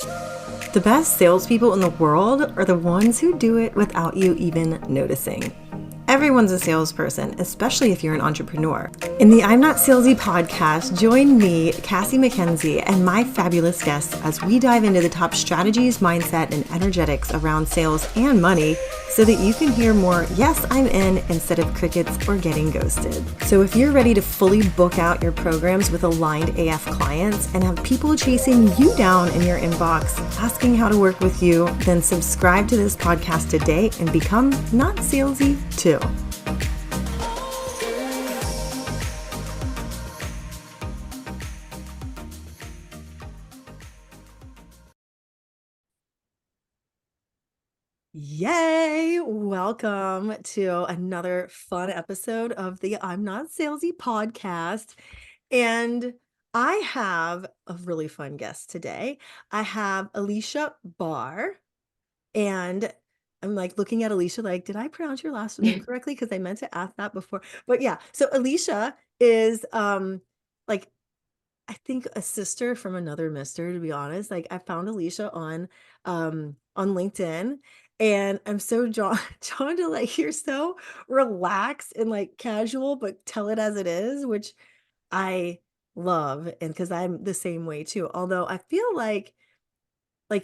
The best salespeople in the world are the ones who do it without you even noticing. Everyone's a salesperson, especially if you're an entrepreneur. In the I'm Not Salesy podcast, join me, Cassie McKenzie, and my fabulous guests as we dive into the top strategies, mindset, and energetics around sales and money so that you can hear more, yes, I'm in, instead of crickets or getting ghosted. So if you're ready to fully book out your programs with aligned AF clients and have people chasing you down in your inbox, asking how to work with you, then subscribe to this podcast today and become not salesy too. Yay! Welcome to another fun episode of the I'm Not Salesy podcast. And I have a really fun guest today. I have Aleasha Baer. And I'm like looking at Aleasha like, did I pronounce your last name correctly? Because I meant to ask that before. But yeah, so Aleasha is like I think a sister from another mister, to be honest. Like I found Aleasha on LinkedIn and I'm so drawn to like you're so relaxed and like casual, but tell it as it is, which I love. And because I'm the same way too. Although I feel like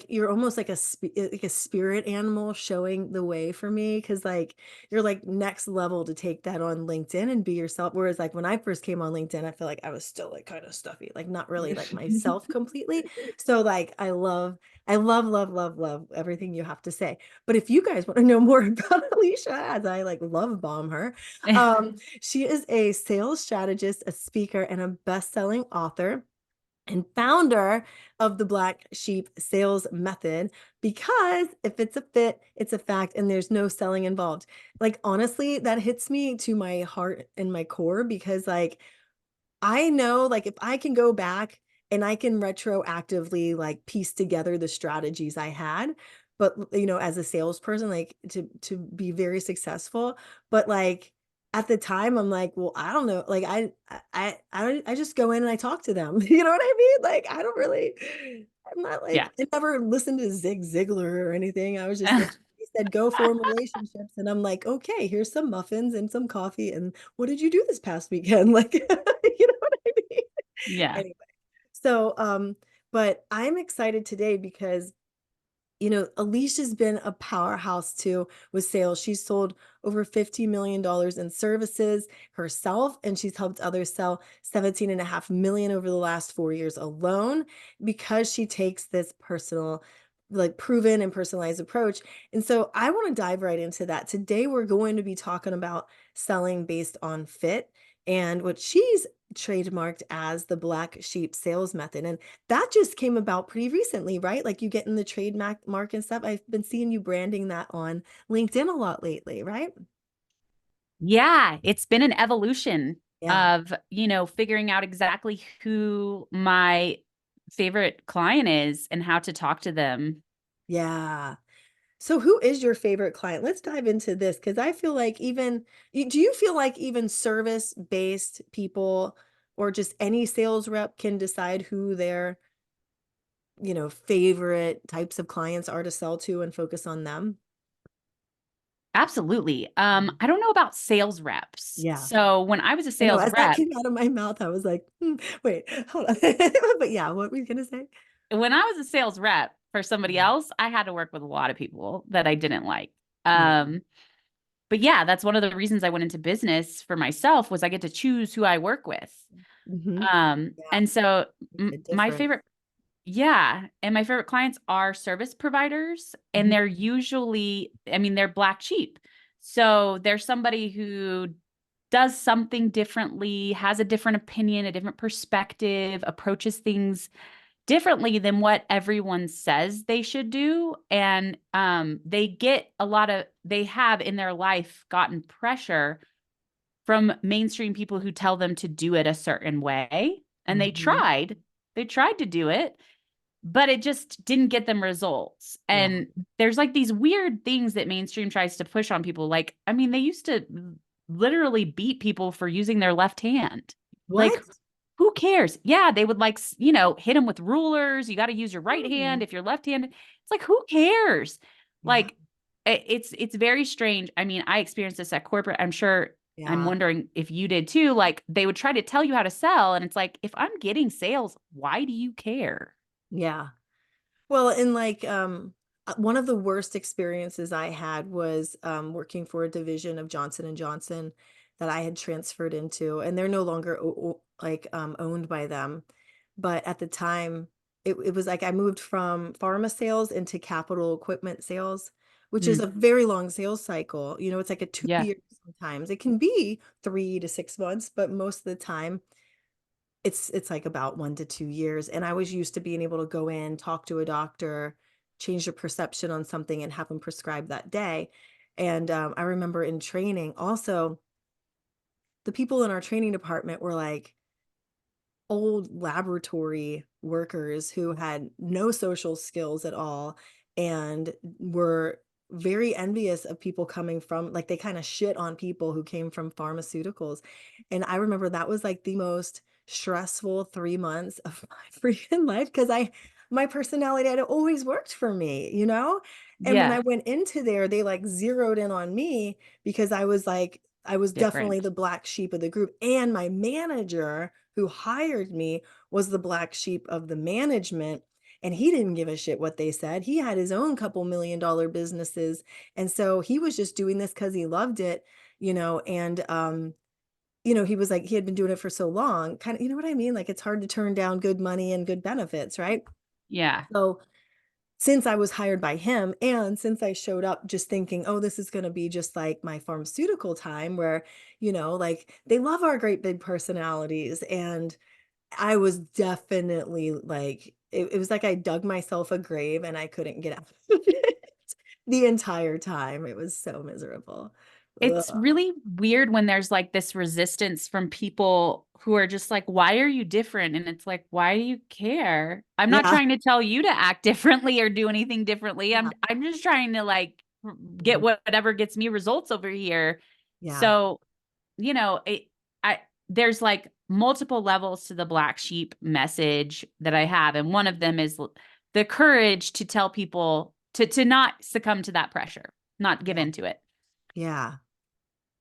you're almost like like a spirit animal showing the way for me because like you're like next level to take that on LinkedIn and be yourself. Whereas like when I first came on LinkedIn, I feel like I was still like kind of stuffy, like not really like myself completely. So like I love everything you have to say. But if you guys want to know more about Aleasha, as I like love bomb her, she is a sales strategist, a speaker, and a best-selling author and founder of the Black Sheep Sales Method, because if it's a fit, it's a fact, and there's no selling involved. Like, honestly, that hits me to my heart and my core because, like, I know, like, if I can go back and I can retroactively, like, piece together the strategies I had, but, as a salesperson, like, to be very successful, but, like, at the time, I'm like, "Well, I don't know." Like, I just go in and I talk to them. You know what I mean? Like, I'm not Yeah. like I never listened to Zig Ziglar or anything. I was just like, he said, "Go form relationships," and I'm like, "Okay, here's some muffins and some coffee, and what did you do this past weekend?" Like, you know what I mean? Yeah. Anyway, so, but I'm excited today because Alicia's been a powerhouse too with sales. She's sold over $50 million in services herself, and she's helped others sell 17.5 million over the last 4 years alone because she takes this personal, like proven and personalized approach. And so I want to dive right into that. Today, we're going to be talking about selling based on fit and what she's trademarked as the Black Sheep Sales Method. And that just came about pretty recently, right? Like you getting the trademark and stuff. I've been seeing you branding that on LinkedIn a lot lately, right? Yeah. It's been an evolution Yeah. of, figuring out exactly who my favorite client is and how to talk to them. Yeah. So who is your favorite client? Let's dive into this because I feel like do you feel like even service-based people or just any sales rep can decide who their, favorite types of clients are to sell to and focus on them? Absolutely. Mhm. I don't know about sales reps. Yeah. So when I was a I know sales as that rep, came out of my mouth, I was like, wait, hold on. But yeah, what were you gonna say? when I was a sales rep for somebody Mhm. else, I had to work with a lot of people that I didn't like. Yeah. But yeah, that's one of the reasons I went into business for myself was I get to choose who I work with. Mhm. Yeah, And so a my difference. favorite Yeah, and my favorite clients are service providers, and Mhm. they're usually, I mean, they're black sheep. So they're somebody who does something differently, has a different opinion, a different perspective, approaches things differently than what everyone says they should do. And they have in their life gotten pressure from mainstream people who tell them to do it a certain way. And Mhm. they tried to do it, but it just didn't get them results. Yeah. And there's like these weird things that mainstream tries to push on people. Like, I mean, they used to literally beat people for using their left hand. Like, What? who cares? Yeah, they would like, hit them with rulers. You got to use your right hand Mhm. if you're left-handed. It's like, who cares? Yeah. Like, it's very strange. I mean, I experienced this at corporate. I'm sure, I'm Yeah. wondering if you did too. Like, they would try to tell you how to sell, and it's like, if I'm getting sales, why do you care? Yeah. Well, and like, one of the worst experiences I had was, working for a division of Johnson and Johnson that I had transferred into, and they're no longer owned by them. But at the time, it was like I moved from pharma sales into capital equipment sales, which is Mm, a very long sales cycle. It's like a two yeah, years sometimes. It can be 3 to 6 months, but most of the time it's like about 1 to 2 years, and I was used to being able to go in, talk to a doctor, change the perception on something, and have them prescribe that day, and, I remember in training also, the people in our training department were, like, old laboratory workers who had no social skills at all and were very envious of people coming from like they kind of shit on people who came from pharmaceuticals. And I remember that was like the most stressful 3 months of my freaking life because my personality had always worked for me. And when I yeah, went into there, they like zeroed in on me because I was definitely different. the black sheep of the group. And my manager who hired me was the black sheep of the management. And he didn't give a shit what they said. He had his own couple $1 million businesses. And so he was just doing this because he loved it. And, he was like, he had been doing it for so long, kind of, you know what I mean? Like it's hard to turn down good money and good benefits, right? Yeah, So since I was hired by him and since I showed up just thinking, "Oh, this is gonna be just like my pharmaceutical time where, like they love our great big personalities." And I was definitely like it was like I dug myself a grave and I couldn't get out of it the entire time. It was so miserable. it's Ugh. really weird when there's like this resistance from people who are just like, why are you different? And it's like, why do you care? I'm not Yeah. trying to tell you to act differently or do anything differently. Yeah. I'm just trying to like get Mhm. whatever gets me results over here. Yeah. So, it I there's like multiple levels to the black sheep message that I have. And one of them is the courage to tell people to not succumb to that pressure, not give Yeah. into it Yeah.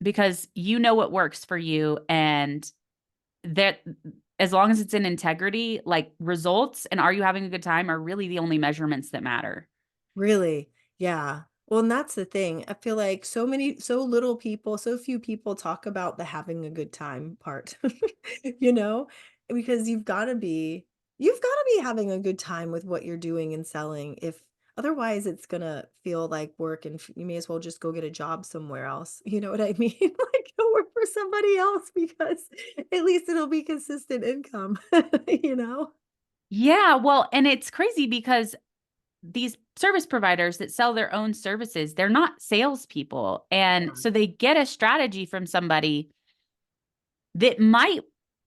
because you know what works for you and that as long as it's in integrity, like results and are you having a good time are really the only measurements that matter. Really? Yeah. Well, and that's the thing. I feel like so little people, so few people talk about the having a good time part, you know? Because you've gotta be having a good time with what you're doing and selling. If otherwise it's gonna feel like work and you may as well just go get a job somewhere else. You know what I mean? Like go work for somebody else because at least it'll be consistent income, you know? Yeah, well, and it's crazy because these service providers that sell their own services, they're not salespeople. And Yeah. so they get a strategy from somebody that might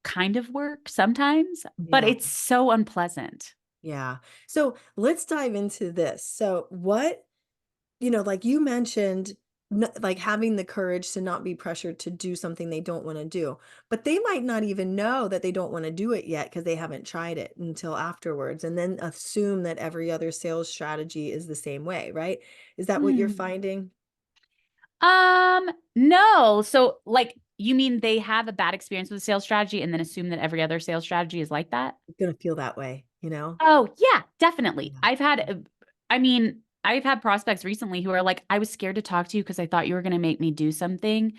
kind of work sometimes, but Yeah. it's so unpleasant. Yeah. So let's dive into this. So, like you mentioned, like having the courage to not be pressured to do something they don't want to do, but they might not even know that they don't want to do it yet because they haven't tried it until afterwards and then assume that every other sales strategy is the same way, right? Is that what you're Hmm. finding? No. So like you mean they have a bad experience with a sales strategy and then assume that every other sales strategy is like that? It's going to feel that way? Oh, yeah, definitely. Yeah. I mean, I've had prospects recently who are like, I was scared to talk to you because I thought you were going to make me do something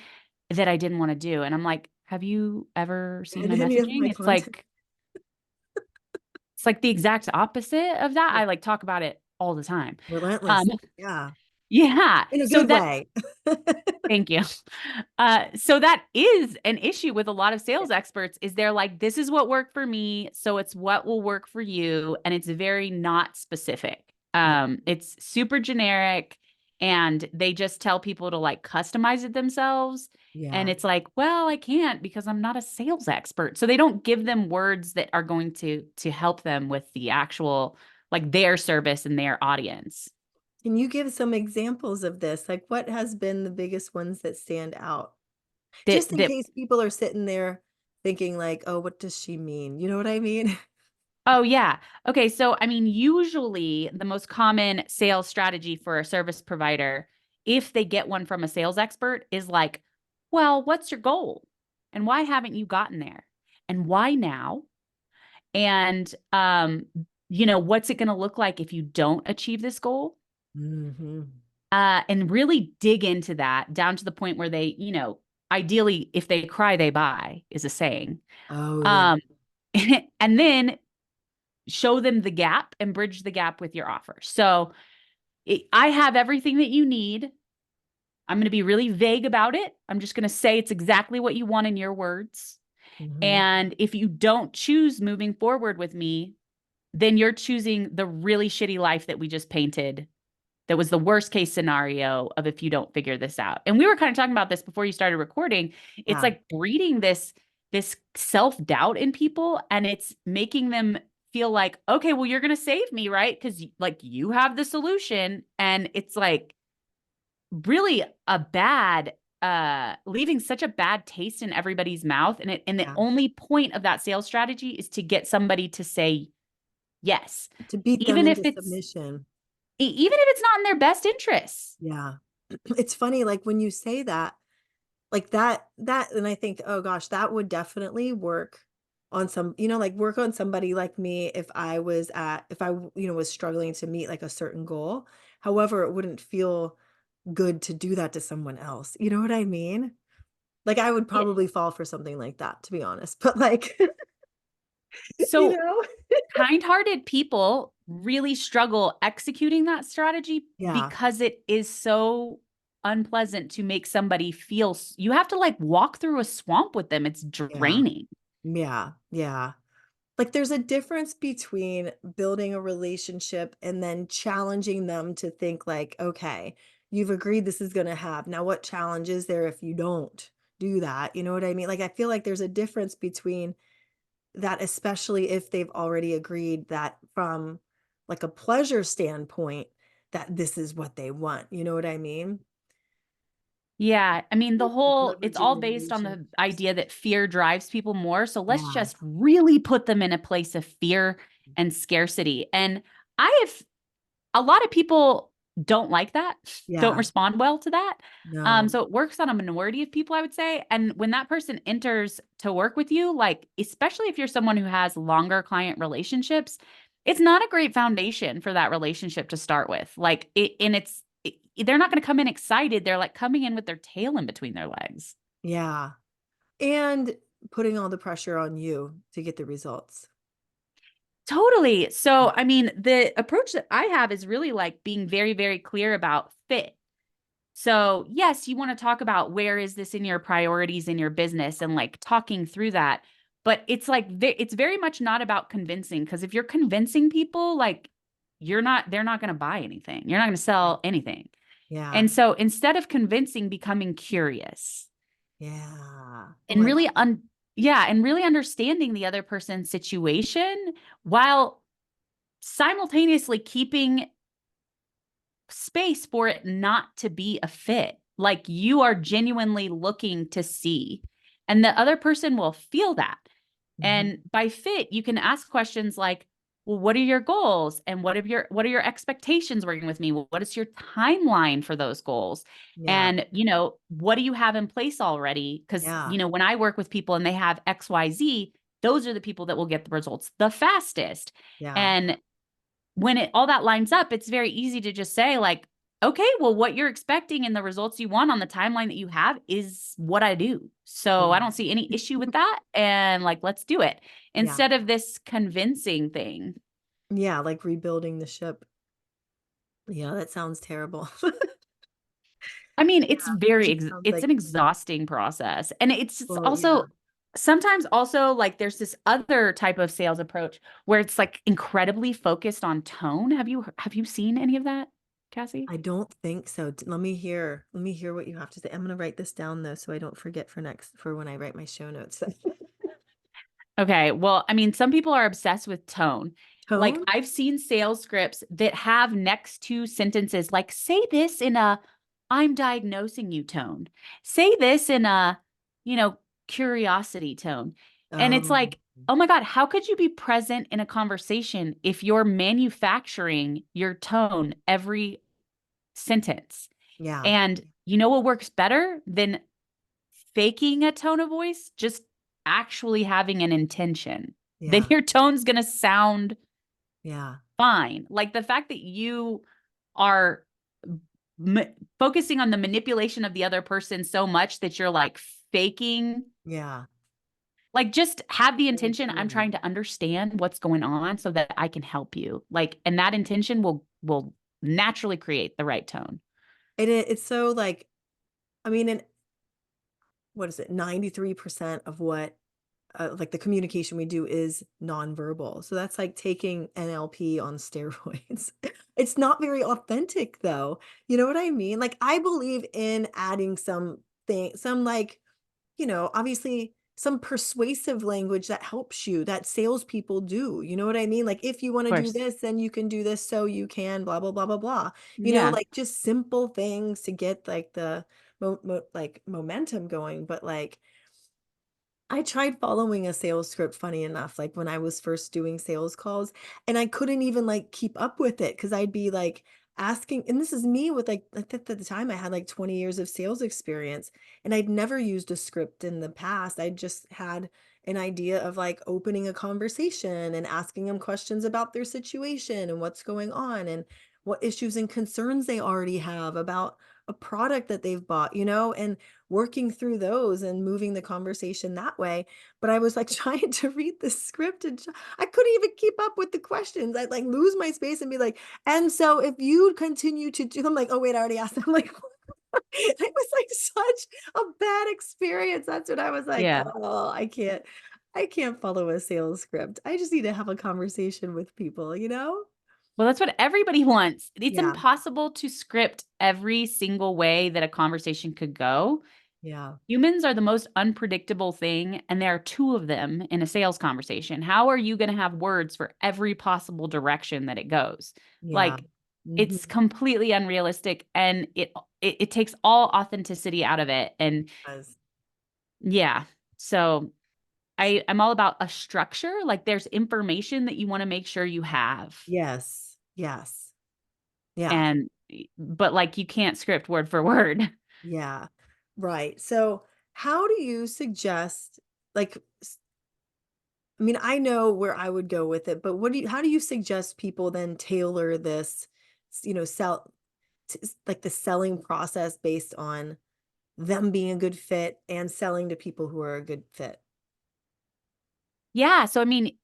that I didn't want to do. And I'm like, have you ever seen And my any of messaging? my content. It's like the exact opposite of that. Yeah. I like talk about it all the time. Um, Relentless. Yeah. yeah. In a So good that way. Thank you. So that is an issue with a lot of Yeah. sales experts is they're like, this is what worked for me, so it's what will work for you, and it's very not specific. Yeah. It's super generic, and they just tell people to like customize it themselves. And Yeah. it's like, well, I can't because I'm not a sales expert. So they don't give them words that are going to help them with the actual like their service and their audience. Can you give some examples of this? Like, what has been the biggest ones that stand out? That Just in that case people are sitting there thinking like, "Oh, what does she mean?" You know what I mean? Oh, yeah. Okay. So, I mean, usually the most common sales strategy for a service provider, if they get one from a sales expert, is like, well, what's your goal? And why haven't you gotten there? And why now? And, what's it going to look like if you don't achieve this goal? Mhm. And really dig into that down to the point where they, ideally, if they cry, they buy, is a saying. Oh, yeah. Um, and then show them the gap and bridge the gap with your offer. So I have everything that you need. I'm going to be really vague about it. I'm just going to say it's exactly what you want in your words. Mhm. And if you don't choose moving forward with me, then you're choosing the really shitty life that we just painted. That was the worst case scenario of if you don't figure this out. And we were kind of talking about this before you started recording. It's Yeah. like breeding this self-doubt in people, and it's making them feel like, okay, well, you're going to save me, right? Because like you have the solution. And it's like really a bad leaving such a bad taste in everybody's mouth. And the Yeah. only point of that sales strategy is to get somebody to say yes, To beat them even if into it's submission. even if it's not in their best interests. Yeah. It's funny, like, when you say that, like, that and I think, "Oh gosh, that would definitely work on some," like, work on somebody like me if I was struggling to meet, like, a certain goal. However, it wouldn't feel good to do that to someone else. You know what I mean? Like, I would Yeah. probably fall for something like that, to be honest, but, like, you So know? kind-hearted people really struggle executing that strategy Yeah, because it is so unpleasant to make somebody feel you have to like walk through a swamp with them. It's yeah, draining. yeah, yeah. Like, there's a difference between building a relationship and then challenging them to think like, "Okay, you've agreed this is gonna have now what challenge is there if you don't do that?" You know what I mean? Like, I feel like there's a difference between that, especially if they've already agreed that from, like, a pleasure standpoint, that this is what they want, you know what I mean? Yeah, I mean, Like, it's leveraging all the based on the relationships. idea that fear drives people more. So let's Yeah, just really put them in a place of fear and scarcity. And I have a lot of people don't like that, don't yeah, respond well to that. no, So it works on a minority of people, I would say. And when that person enters to work with you, like, especially if you're someone who has longer client relationships, it's not a great foundation for that relationship to start with. Like, they're not going to come in excited. They're like coming in with their tail in between their legs. yeah, and putting all the pressure on you to get the results. Totally. So, I mean, the approach that I have is really like being very, very clear about fit. So, yes, you want to talk about where is this in your priorities in your business and like talking through that. But it's like it's very much not about convincing, because if you're convincing people, like they're not going to buy anything. You're not going to sell anything. Yeah, And so instead of convincing, becoming curious yeah. Oh, and I love that. yeah, and really understanding the other person's situation while simultaneously keeping space for it not to be a fit. Like you are genuinely looking to see, and the other person will feel that. Mhm. And by fit, you can ask questions like, well, what are your goals? And what are your expectations working with me? What is your timeline for those goals? Yeah, And, what do you have in place already? Because, yeah, when I work with people and they have XYZ, those are the people that will get the results the fastest. yeah, And when all that lines up, it's very easy to just say like, okay, well, what you're expecting and the results you want on the timeline that you have is what I do. So I yeah, don't see any issue with that. And like, let's do it yeah, instead of this convincing thing. yeah, like rebuilding the ship. Yeah, that sounds terrible. I mean, Yeah, it just sounds it's like an exhausting process. And it's well, yeah. also sometimes also like there's this other type of sales approach where it's like incredibly focused on tone. Have you seen any of that, Cassie? I don't think so. Let me hear what you have to say. I'm gonna write this down though, so I don't forget for when I write my show notes. Okay. Well, I mean, some people are obsessed with tone. Like Tone? I've seen sales scripts that have next to sentences like say this in a I'm diagnosing you tone. Say this in a, you know, curiosity tone. And it's Oh, like, oh my God, how could you be present in a conversation if you're manufacturing your tone every sentence? yeah, And you know what works better than faking a tone of voice? Just actually having an intention. Then yeah, your tone's going to sound yeah, fine. Like the fact that you are m- focusing on the manipulation of the other person so much that you're like faking, yeah. like just have the Very intention, I'm true. trying to understand what's going on so that I can help you. Like, and that intention will naturally create the right tone. It's so like, I mean, and what is it? 93% of what like the communication we do is nonverbal. So that's like taking NLP on steroids. It's not very authentic though. You know what I mean? Like I believe in adding some like, obviously some persuasive language that helps you, that salespeople do. You know what I mean? Like if you want Of to do course. this, then you can do this so you can blah blah blah blah blah. Yeah. Like just simple things to get like the like momentum going, but like I tried following a sales script, funny enough, like when I was first doing sales calls, and I couldn't even like keep up with it because I'd be like asking, and this is me with like at the time I had like 20 years of sales experience, and I'd never used a script in the past. I just had an idea of like opening a conversation and asking them questions about their situation and what's going on and what issues and concerns they already have about a product that they've bought, and working through those and moving the conversation that way. But I was like trying to read the script and I couldn't even keep up with the questions. I'd like lose my space and be like, and so if you continue to do, I'm like, oh wait, I already asked them. Like, it was like such a bad experience. That's what I was like, Yeah. oh, I can't follow a sales script. I just need to have a conversation with people? Well, that's what everybody wants. It's Yeah. impossible to script every single way that a conversation could go. Yeah. Humans are the most unpredictable thing, and there are two of them in a sales conversation. How are you going to have words for every possible direction that it goes? Yeah. Like, Hmm. it's completely unrealistic, and it takes all authenticity out of it. And yeah, so I'm all about a structure. Like, there's information that you want to make sure you have, Yes. Yes. Yeah. and but like you can't script word for word. Yeah. Right. So, how do you suggest, like, I mean, I know where I would go with it, but how do you suggest people then tailor this, sell, like the selling process based on them being a good fit and selling to people who are a good fit? Yeah, so I mean,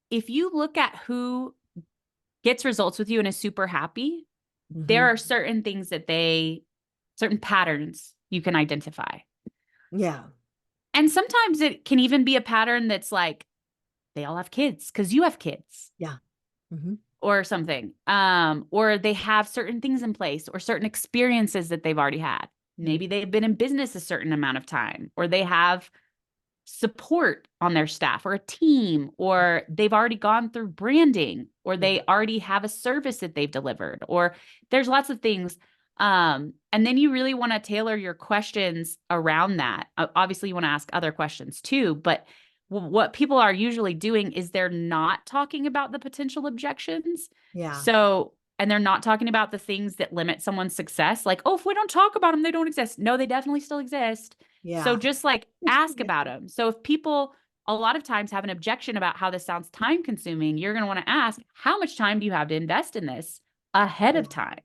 if you look at who gets results with you and is super happy, there Hmm. are certain things that certain patterns you can identify. Yeah. And sometimes it can even be a pattern that's like they all have kids because you have kids Yeah. Hmm. or something. Or they have certain things in place or certain experiences that they've already had. Maybe they've been in business a certain amount of time, or they have support on their staff or a team, or they've already gone through branding, or Yeah. they already have a service that they've delivered, or there's lots of things. And then you really want to tailor your questions around that. Obviously, you want to ask other questions too, but what people are usually doing is they're not talking about the potential objections. Yeah. So, and they're not talking about the things that limit someone's success. Like, oh, if we don't talk about them, they don't exist. No, they definitely still exist. So Yeah. just like ask about them. So if people a lot of times have an objection about how this sounds time consuming, you're going to want to ask, how much time do you have to invest in this ahead Yeah. of time?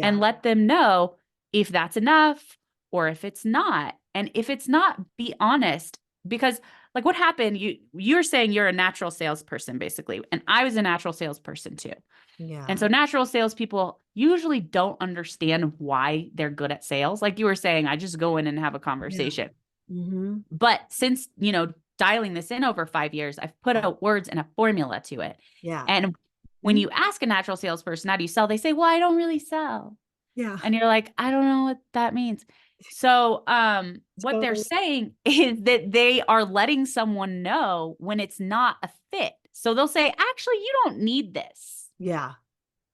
And Yeah. let them know if that's enough or if it's not. And if it's not, be honest. Because like what happened, you're saying you're a natural salesperson basically. And I was a natural salesperson too. And Yeah. so natural salespeople usually don't understand why they're good at sales. Like you were saying, I just go in and have a Yeah. conversation. Hmm. But since, dialing this in over 5 years, I've put Yeah. out words and a formula to it. Yeah. And when Mhm. you ask a natural salesperson, how do you sell? They say, well, I don't really sell. Yeah. And you're like, I don't know what that means. So, what they're Totally. saying is that they are letting someone know when it's not a fit. So they'll say, actually, you don't need this. Yeah.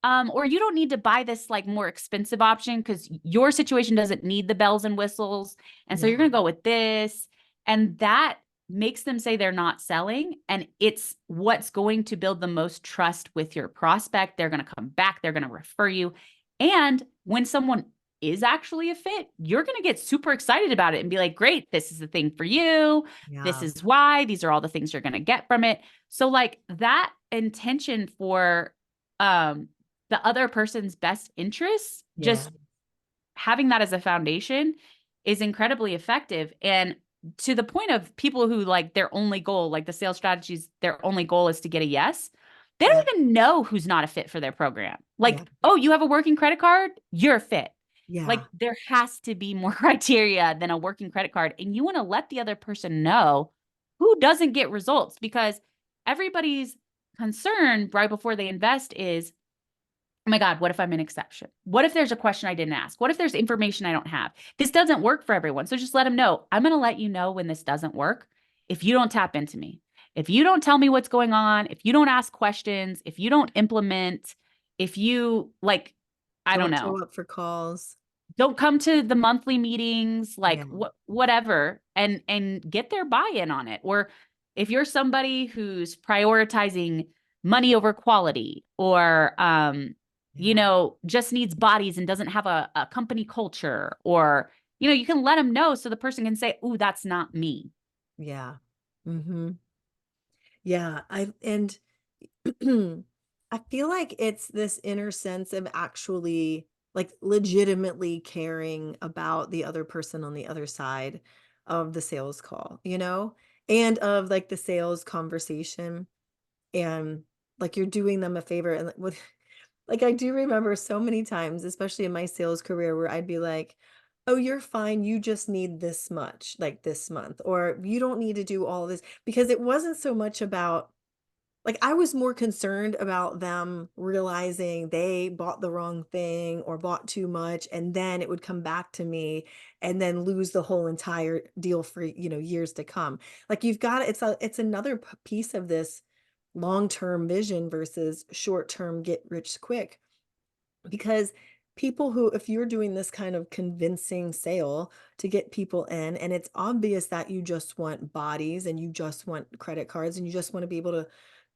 Or you don't need to buy this like more expensive option because your situation doesn't need the bells and whistles. And so you're Yeah. going to go with this. And that makes them say they're not selling. And it's what's going to build the most trust with your prospect. They're going to come back, they're going to refer you. And when someone is actually a fit, you're going to get super excited about it and be like, great, this is the thing for you. This Yeah. is why. These are all the things you're going to get from it. So, like, that intention for the other person's best interests, Yeah. just having that as a foundation is incredibly effective. And to the point of people who, like, their only goal, like the sales strategies, their only goal is to get a yes. They Yeah. don't even know who's not a fit for their program. Yeah. Like, oh, you have a working credit card? You're a fit. Like, Yeah. there has to be more criteria than a working credit card. And you want to let the other person know who doesn't get results, because everybody's concern right before they invest is, oh my God, what if I'm an exception? What if there's a question I didn't ask? What if there's information I don't have? This doesn't work for everyone. So just let them know. I'm going to let you know when this doesn't work if you don't tap into me. If you don't tell me what's going on, if you don't ask questions, if you don't implement, if you, like, I don't Don't know, show up for calls. don't come to the monthly meetings, like, Yeah. whatever, and get their buy-in on it. Or if you're somebody who's prioritizing money over quality, or Yeah. just needs bodies and doesn't have a company culture, or you can let them know so the person can say, "Ooh, that's not me." Yeah. Mhm. Yeah, I and I feel like it's this inner sense of actually, like, legitimately caring about the other person on the other side of the sales call, and of, like, the sales conversation, and, like, you're doing them a favor, and, like, with like, I do remember so many times, especially in my sales career, where I'd be like, "Oh, you're fine, you just need this much, like, this month," or, "You don't need to do all this," because it wasn't so much about, like, I was more concerned about them realizing they bought the wrong thing or bought too much, and then it would come back to me and then lose the whole entire deal for, years to come. Like, you've got it's another piece of this long-term vision versus short-term get rich quick. Because people who, if you're doing this kind of convincing sale to get people in, and it's obvious that you just want bodies and you just want credit cards and you just want to be able to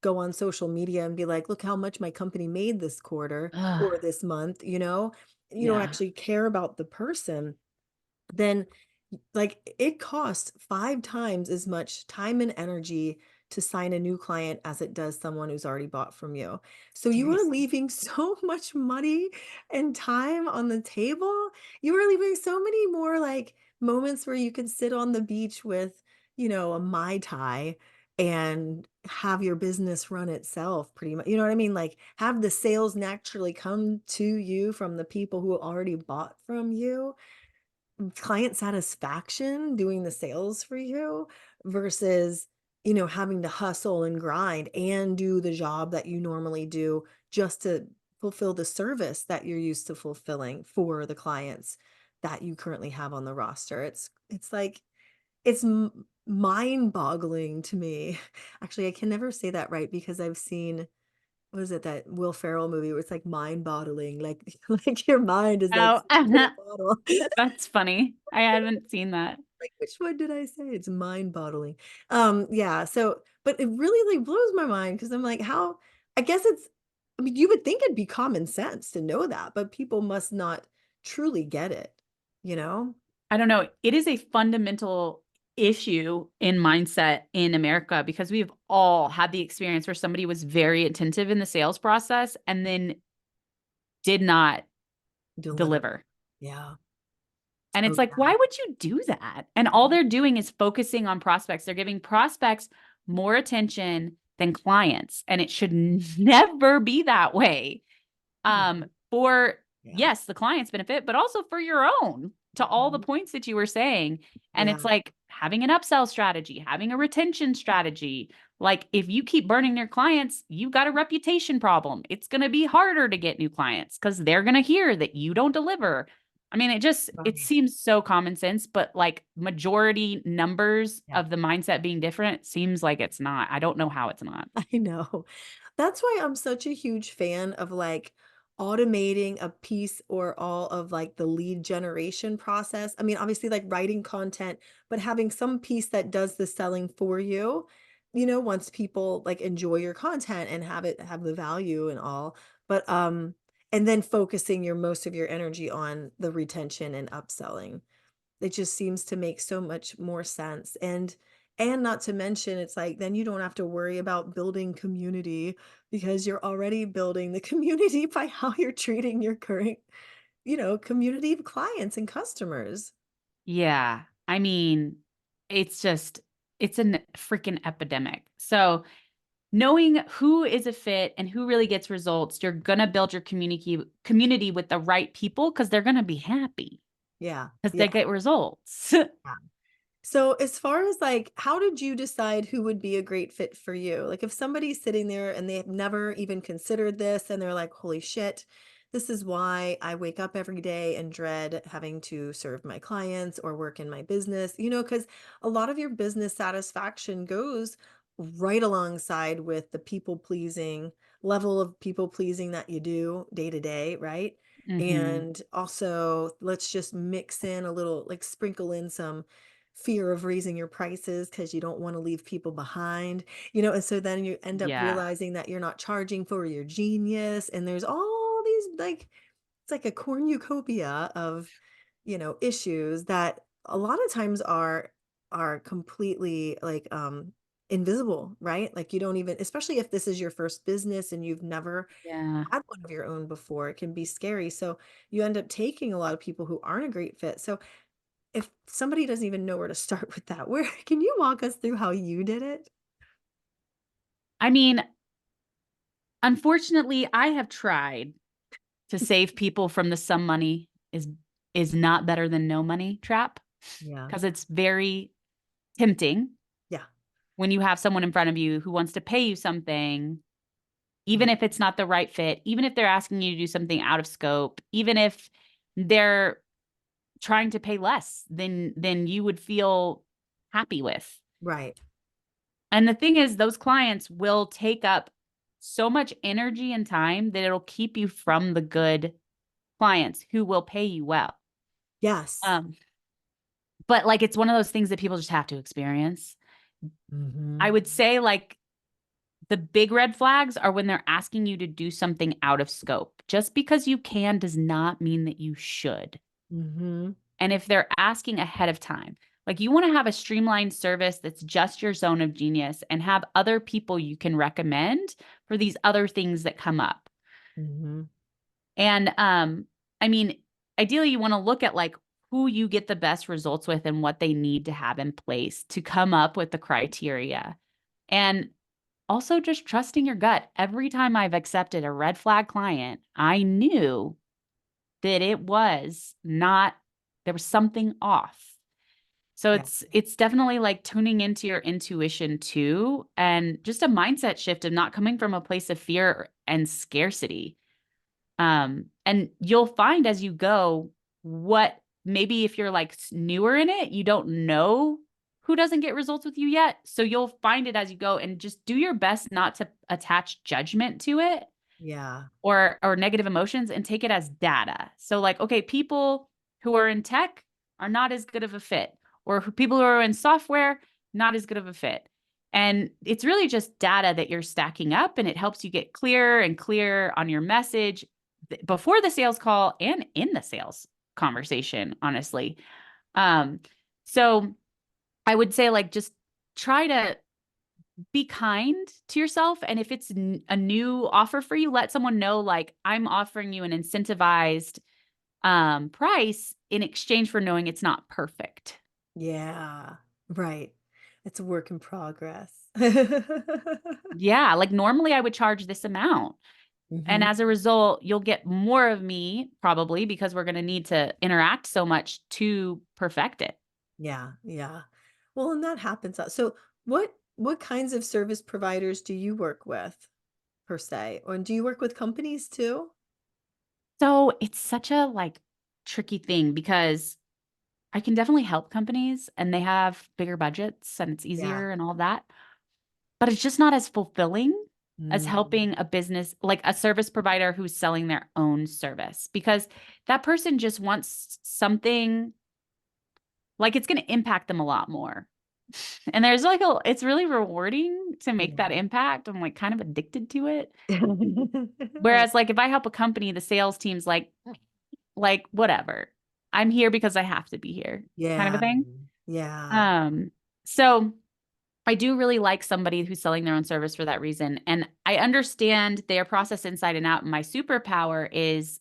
go on social media and be like, look how much my company made this quarter or Ugh, this month, you don't yeah. actually care about the person, then like it costs 5 times as much time and energy to sign a new client as it does someone who's already bought from you. So you are Seriously. leaving so much money and time on the table. You are leaving so many more like moments where you can sit on the beach with, a Mai Tai and have your business run itself pretty much. You know what I mean? Like have the sales naturally come to you from the people who already bought from you, client satisfaction doing the sales for you versus, having to hustle and grind and do the job that you normally do just to fulfill the service that you're used to fulfilling for the clients that you currently have on the roster. It's like it's mind-boggling to me. Actually, I can never say that right because I've seen, what is it, that Will Ferrell movie where it's like mind-boggling, like like your mind is like Oh, sitting in a bottle. that's funny. I haven't seen that. Like, which one did I say? It's mind-boggling. Yeah, so but it really, like, blows my mind because 'cause I'm like, how, I guess it's, I mean, you would think it'd be common sense to know that, but people must not truly get it, you know? I don't know. It is a fundamental issue in mindset in America, because we've all had the experience where somebody was very attentive in the sales process and then did not Deliver. deliver. Yeah. And Oh, it's like, why would you do that? And all they're doing is focusing on prospects. They're giving prospects more attention than clients. And it should never be that way. yeah. For, Yeah. yes, the client's benefit, but also for your own, to all the Mhm. points that you were saying. And Yeah. it's like having an upsell strategy, having a retention strategy. Like, if you keep burning your clients, you've got a reputation problem. It's going to be harder to get new clients because they're going to hear that you don't deliver. I mean, it Right. seems so common sense, but like majority numbers Yeah. of the mindset being different seems like it's not. I don't know how it's not. I know. That's why I'm such a huge fan of, like, automating a piece or all of like the lead generation process. I mean, obviously like writing content, but having some piece that does the selling for you, once people like enjoy your content and have it have the value and all. But and then focusing your most of your energy on the retention and upselling. It just seems to make so much more sense, and not to mention, it's like, then you don't have to worry about building community because you're already building the community by how you're treating your current, community of clients and customers. Yeah. I mean, it's just, it's a freaking epidemic. So, knowing who is a fit and who really gets results, you're going to build your community with the right people because they're going to be happy Yeah, because they yeah. get results. So, as far as like, how did you decide who would be a great fit for you? Like, if somebody's sitting there and they have never even considered this and they're like, holy shit, this is why I wake up every day and dread having to serve my clients or work in my business, because a lot of your business satisfaction goes right alongside with the people pleasing level of people pleasing that you do day to day, right? Hmm. And also, let's just mix in a little, like, sprinkle in some fear of raising your prices because you don't want to leave people behind, and so then you end up Yeah. realizing that you're not charging for your genius, and there's all these like it's like a cornucopia of, issues that a lot of times are completely like invisible, right? Like you don't even, especially if this is your first business and you've never Yeah. had one of your own before, it can be scary. So you end up taking a lot of people who aren't a great fit. So if somebody doesn't even know where to start with that, where can you walk us through how you did it? I mean, unfortunately, I have tried to save people from the some money is not better than no money trap Yeah. because it's very tempting Yeah. when you have someone in front of you who wants to pay you something, even Mhm. if it's not the right fit, even if they're asking you to do something out of scope, even if they're trying to pay less than you would feel happy with. Right. And the thing is, those clients will take up so much energy and time that it'll keep you from the good clients who will pay you well. Yes. Um, but like it's one of those things that people just have to experience. I Mhm. would say like the big red flags are when they're asking you to do something out of scope. Just because you can does not mean that you should. Mhm. And if they're asking ahead of time, like you want to have a streamlined service that's just your zone of genius and have other people you can recommend for these other things that come up. Mhm. And I mean, ideally you want to look at like who you get the best results with and what they need to have in place to come up with the criteria. And also just trusting your gut. Every time I've accepted a red flag client, I knew that it was not there was something off. So Yeah. it's definitely like tuning into your intuition too and just a mindset shift of not coming from a place of fear and scarcity. And you'll find as you go what maybe if you're like newer in it, you don't know who doesn't get results with you yet. So you'll find it as you go and just do your best not to attach judgment to it Yeah. or negative emotions and take it as data. So like, okay, people who are in tech are not as good of a fit, or people who are in software, not as good of a fit. And it's really just data that you're stacking up and it helps you get clearer and clearer on your message before the sales call and in the sales conversation, honestly. Um, so I would say like just try to be kind to yourself. And if it's a new offer for you, let someone know, like, I'm offering you an incentivized price in exchange for knowing it's not perfect. Yeah. Right. It's a work in progress. Yeah. Like, normally I would charge this amount. And Mhm. as a result, you'll get more of me probably because we're going to need to interact so much to perfect it. Yeah, yeah. Well, and that happens. So what kinds of service providers do you work with per se? Or do you work with companies too? So it's such a like tricky thing because I can definitely help companies and they have bigger budgets and it's Yeah. easier and all that. But it's just not as fulfilling. as Mm. helping a business, like a service provider who's selling their own service, because that person just wants something like it's going to impact them a lot more. And there's like it's really rewarding to make that Yeah. impact. I'm like kind of addicted to it. Whereas like if I help a company, the sales team's like whatever. I'm here because I have to be here, kind of a Yeah. thing. Yeah. Um, so I do really like somebody who's selling their own service for that reason. And I understand their process inside and out. And my superpower is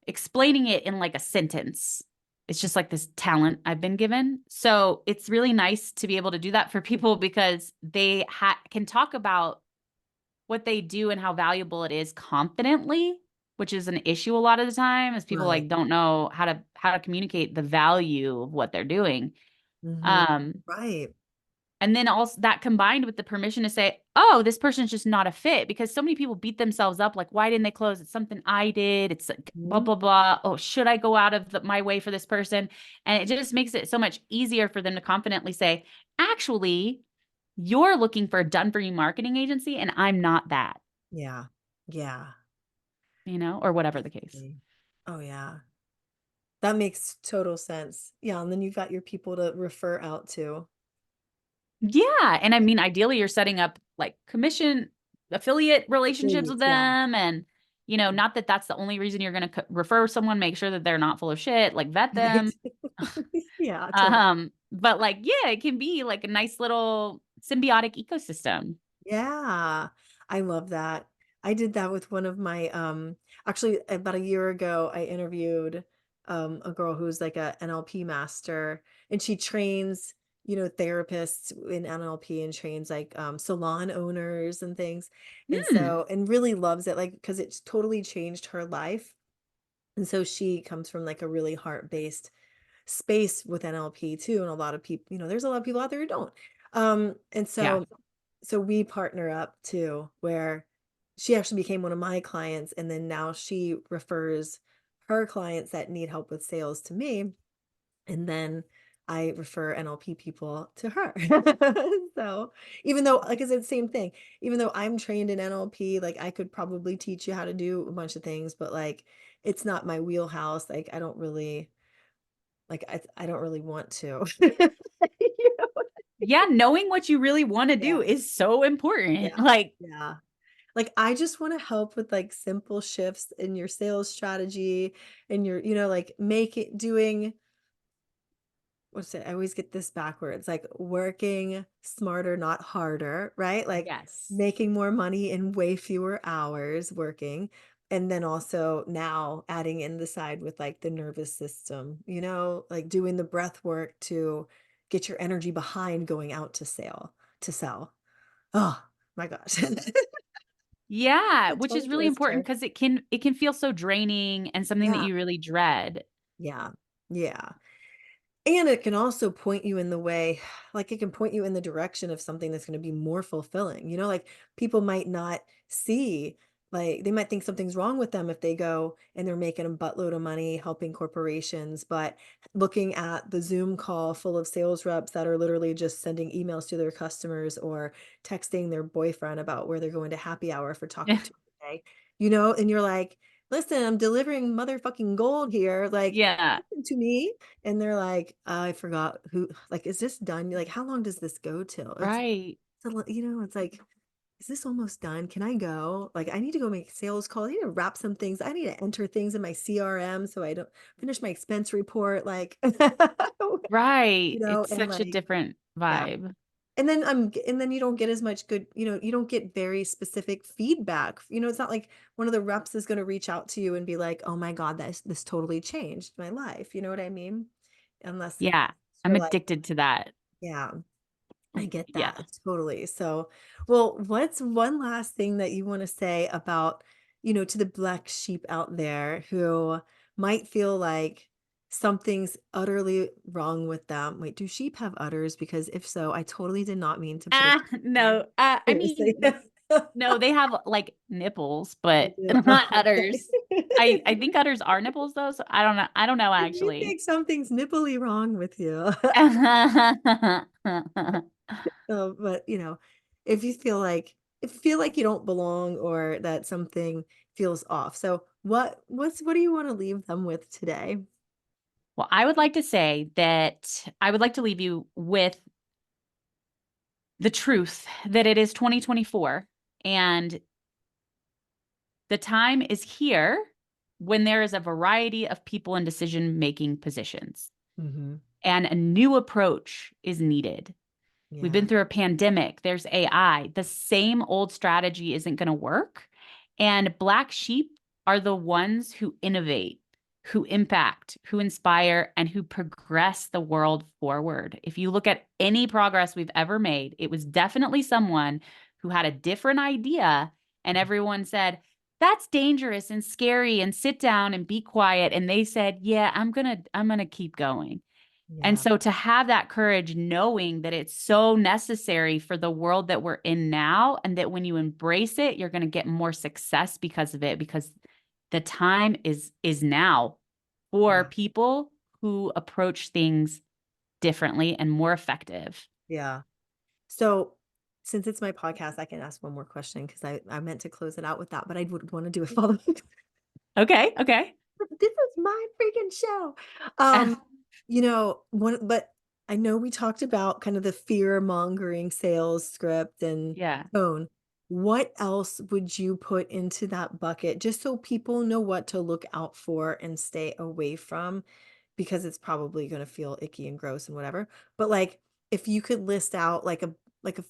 explaining it in like a sentence. It's just like this talent I've been given. So it's really nice to be able to do that for people because they can talk about what they do and how valuable it is confidently, which is an issue a lot of the time, is people Right. like don't know how to communicate the value of what they're doing. Hmm. Um, Right. and then also that combined with the permission to say, oh, this person's just not a fit, because so many people beat themselves up like, why didn't they close? It's something I did. It's like blah, Mhm. blah, blah. Oh, should I go out of my way for this person? And it just makes it so much easier for them to confidently say, actually, you're looking for a done for you marketing agency, and I'm not that, Yeah. Yeah. or whatever the case. Definitely. Oh, yeah. That makes total sense. Yeah. And then you've got your people to refer out to. Yeah. And I mean, ideally, you're setting up like commission affiliate relationships with Affiliates. Yeah. them. And, not that that's the only reason you're going to refer someone, make sure that they're not full of shit, like vet Right. them. Yeah. Totally. But like, yeah, it can be like a nice little symbiotic ecosystem. Yeah, I love that. I did that with one of my actually about a year ago I interviewed a girl who's like a NLP master and she trains, therapists in NLP and trains like salon owners and things. And Hmm. so and really loves it like because it's totally changed her life. And so she comes from like a really heart-based space with NLP too and a lot of people, there's a lot of people out there who don't. And Yeah. so we partner up too, where she actually became one of my clients, and then now she refers her clients that need help with sales to me, and then I refer NLP people to her. So even though, like I said, same thing, even though I'm trained in NLP, like I could probably teach you how to do a bunch of things, but like it's not my wheelhouse. Like I don't really I don't really want to. You know? Yeah. Knowing what you really want to Yeah. do is so important. Yeah. Like, Yeah. Like, I just wanna help with, like, simple shifts in your sales strategy and your like, make it doing what's it? I always get this backwards, like, working smarter, not harder, right? Like, yes. making more money in way fewer hours working, and then also now adding in the side with, like, the nervous system, like, doing the breath work to get your energy behind going out to sell. Oh my gosh. Yeah, A which tongue is really important twister. because it can feel so draining and something that Yeah. you really dread. Yeah. Yeah. And it can also point you in the way, like it can point you in the direction of something that's going to be more fulfilling. Like people might not see, like they might think something's wrong with them if they go and they're making a buttload of money helping corporations, but looking at the Zoom call full of sales reps that are literally just sending emails to their customers or texting their boyfriend about where they're going to happy hour for Taco Tuesday, and you're like, listen, I'm delivering motherfucking gold here. Like, Yeah, listen to me. And they're like, I forgot who, like, is this done? You're like, how long does this go till? right. It's like, is this almost done? Can I go? Like, I need to go make sales calls. I need to wrap some things. I need to enter things in my CRM so I don't finish my expense report. Like, Right. It's and such a like, different yeah. vibe. And then you don't get as much good, you don't get very specific feedback. It's not like one of the reps is going to reach out to you and be like, "Oh my God, this totally changed my life." You know what I mean? Unless Yeah. I'm you're like, addicted to that. yeah, I get Yeah. that totally. So, well, what's one last thing that you want to say about, to the black sheep out there who might feel like something's utterly wrong with them? Wait, do sheep have udders? Because if so, I totally did not mean to put it there. No. I Seriously. mean, no, they have like nipples, They but do. not Oh, udders. okay. I think udders are nipples though, so I don't know. I don't know If you actually. think something's nipply wrong with you, but if you feel like, feel like you don't belong or that something feels off. So what do you want to leave them with today? Well, I would like to say that I would like to leave you with the truth that it is 2024 and the time is here when there is a variety of people in decision making positions Hmm. and a new approach is needed. We've been Yeah. through a pandemic. There's AI. The same old strategy isn't going to work. And black sheep are the ones who innovate, who impact, who inspire, and who progress the world forward. If you look at any progress we've ever made, it was definitely someone who had a different idea, and everyone said, that's dangerous and scary and sit down and be quiet. And they said, yeah, I'm going to keep going. And Yeah. so to have that courage, knowing that it's so necessary for the world that we're in now, and that when you embrace it, you're going to get more success because of it, because the time is now for Yeah. people who approach things differently and more effective. Yeah. So since it's my podcast, I can ask one more question because I meant to close it out with that, but I would want to do a follow. Okay, okay. This is my freaking show. But I know we talked about kind of the fear mongering sales script and Yeah. tone. What else would you put into that bucket just so people know what to look out for and stay away from? Because it's probably going to feel icky and gross and whatever. But like if you could list out like a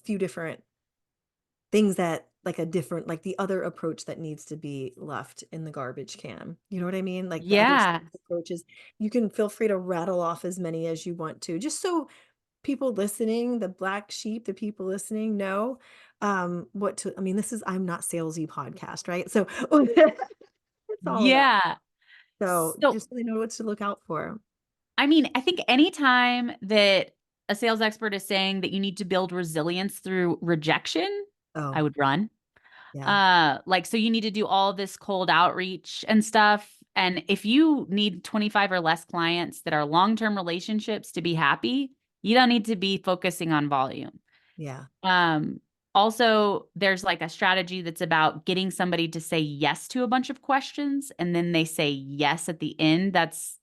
few different things that like a different like the other approach that needs to be left in the garbage can. You know what I mean? Like the other Yeah. sales approaches. You can feel free to rattle off as many as you want to, just so people listening, the black sheep, the people listening know what to I mean, this is I'm not salesy podcast, right? So it's all of that. Yeah. So So, just so they know what to look out for. I mean, I think anytime that a sales expert is saying that you need to build resilience through rejection, I Oh, would run. yeah. Like, so you need to do all this cold outreach and stuff. And if you need 25 or less clients that are long-term relationships to be happy, you don't need to be focusing on volume. Yeah. Um, Also, there's like a strategy that's about getting somebody to say yes to a bunch of questions and then they say yes at the end. That's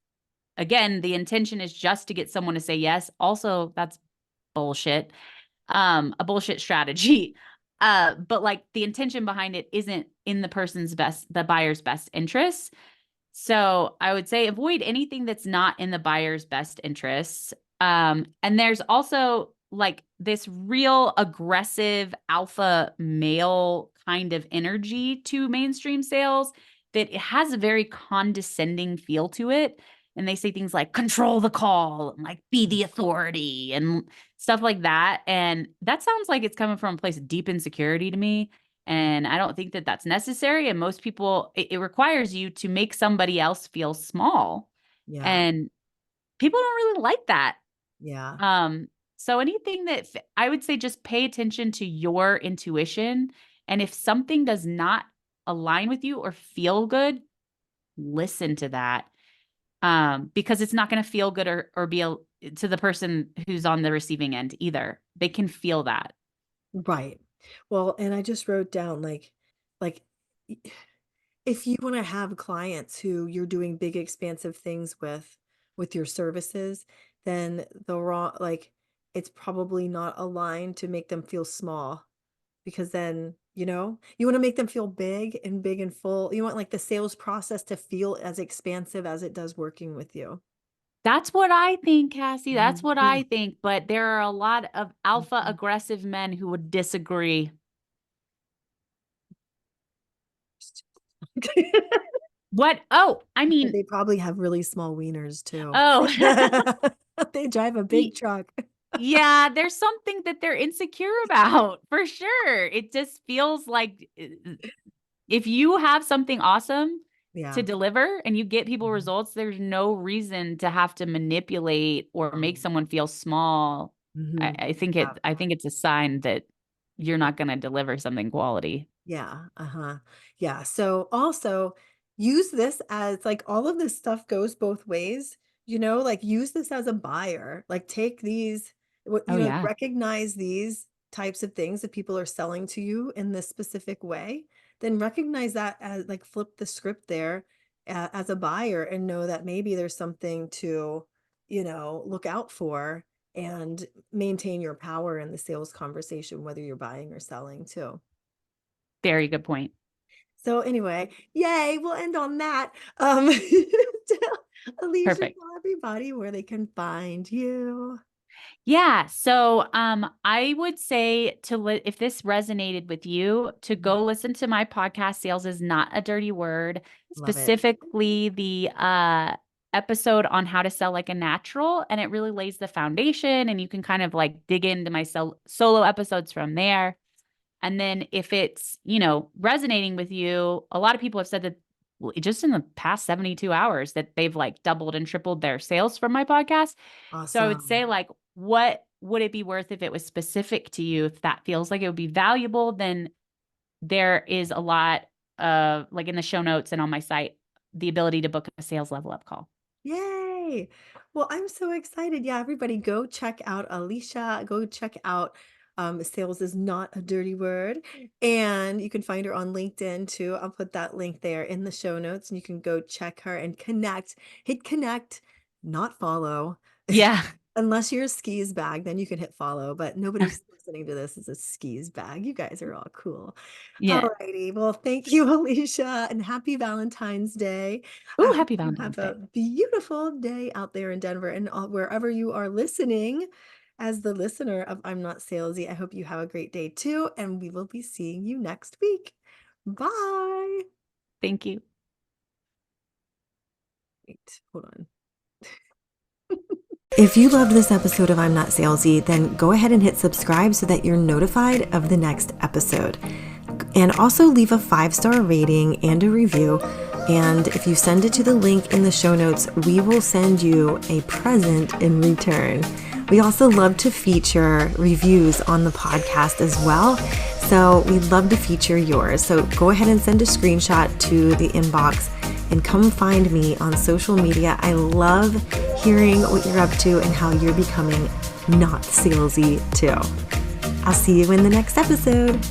again, the intention is just to get someone to say yes. Also, that's bullshit. A bullshit strategy. But like the intention behind it isn't in the buyer's best interests. So I would say avoid anything that's not in the buyer's best interests. And there's also like this real aggressive alpha male kind of energy to mainstream sales that it has a very condescending feel to it. And they say things like control the call and like be the authority and stuff like that. And that sounds like it's coming from a place of deep insecurity to me. And I don't think that that's necessary. And most people, it requires you to make somebody else feel small. Yeah. And people don't really like that. Yeah. Um, so anything that I would say, just pay attention to your intuition. And if something does not align with you or feel good, listen to that. Because it's not going to feel good or be to the person who's on the receiving end either. They can feel that. Right. Well, and I just wrote down like y- if you want to have clients who you're doing big expansive things with your services, then the wrong like it's probably not aligned to make them feel small because then, you want to make them feel big and full. You want like the sales process to feel as expansive as it does working with you. That's what I think, Cassie. That's Mhm. what Yeah. I think. But there are a lot of alpha Mhm. aggressive men who would disagree. What? Oh, I mean, They probably have really small wieners too. oh, They drive a y- big truck. yeah, there's something that they're insecure about for sure. It just feels like if you have something awesome to Yeah. deliver and you get people Mhm. results, there's no reason to have to manipulate or make Um, someone feel small. mhm. Yeah. I think it's a sign that you're not going to deliver something quality. Yeah. Uh-huh. Yeah. So also use this as like all of this stuff goes both ways, like use this as a buyer. Like take these, Oh yeah. recognize these types of things, if people are selling to you in this specific way, then recognize that as like flip the script there as a buyer and know that maybe there's something to, look out for and maintain your power in the sales conversation, whether you're buying or selling too. Very good point. So anyway, yay, we'll end on that. Aleasha, Perfect. tell everybody where they can find you. Yeah. So I would say if this resonated with you, to go listen to my podcast, Sales is Not a Dirty Word, Love it. specifically the episode on how to sell like a natural. And it really lays the foundation, and you can kind of like dig into my solo episodes from there. And then if it's, resonating with you, a lot of people have said that just in the past 72 hours that they've like doubled and tripled their sales from my podcast. So I would say, Awesome. like, what would it be worth if it was specific to you? If that feels like it would be valuable, then there is a lot of, like, in the show notes and on my site, the ability to book a sales level up call. Yay. Well, I'm so excited. Yeah, everybody go check out Aleasha. Go check out Sales is Not a Dirty Word. And you can find her on LinkedIn too. I'll put that link there in the show notes and you can go check her and connect. Hit connect, not follow. Yeah. Unless you're a skis bag, then you can hit follow, but nobody's listening to this as a skis bag. You guys are all cool. Yeah. All righty. Well, thank you, Aleasha, and happy Valentine's Day. I Ooh, hope happy you have Valentine's a Day. beautiful day out there in Denver and wherever you are listening. As the listener of I'm Not Salesy, I hope you have a great day too, and we will be seeing you next week. Bye. Thank you. Wait, hold on. If you loved this episode of I'm Not Salesy, then go ahead and hit subscribe so that you're notified of the next episode. And also leave a 5-star rating and a review. And if you send it to the link in the show notes, we will send you a present in return. We also love to feature reviews on the podcast as well. So we'd love to feature yours. So go ahead and send a screenshot to the inbox and come find me on social media. I love hearing what you're up to and how you're becoming not salesy too. I'll see you in the next episode.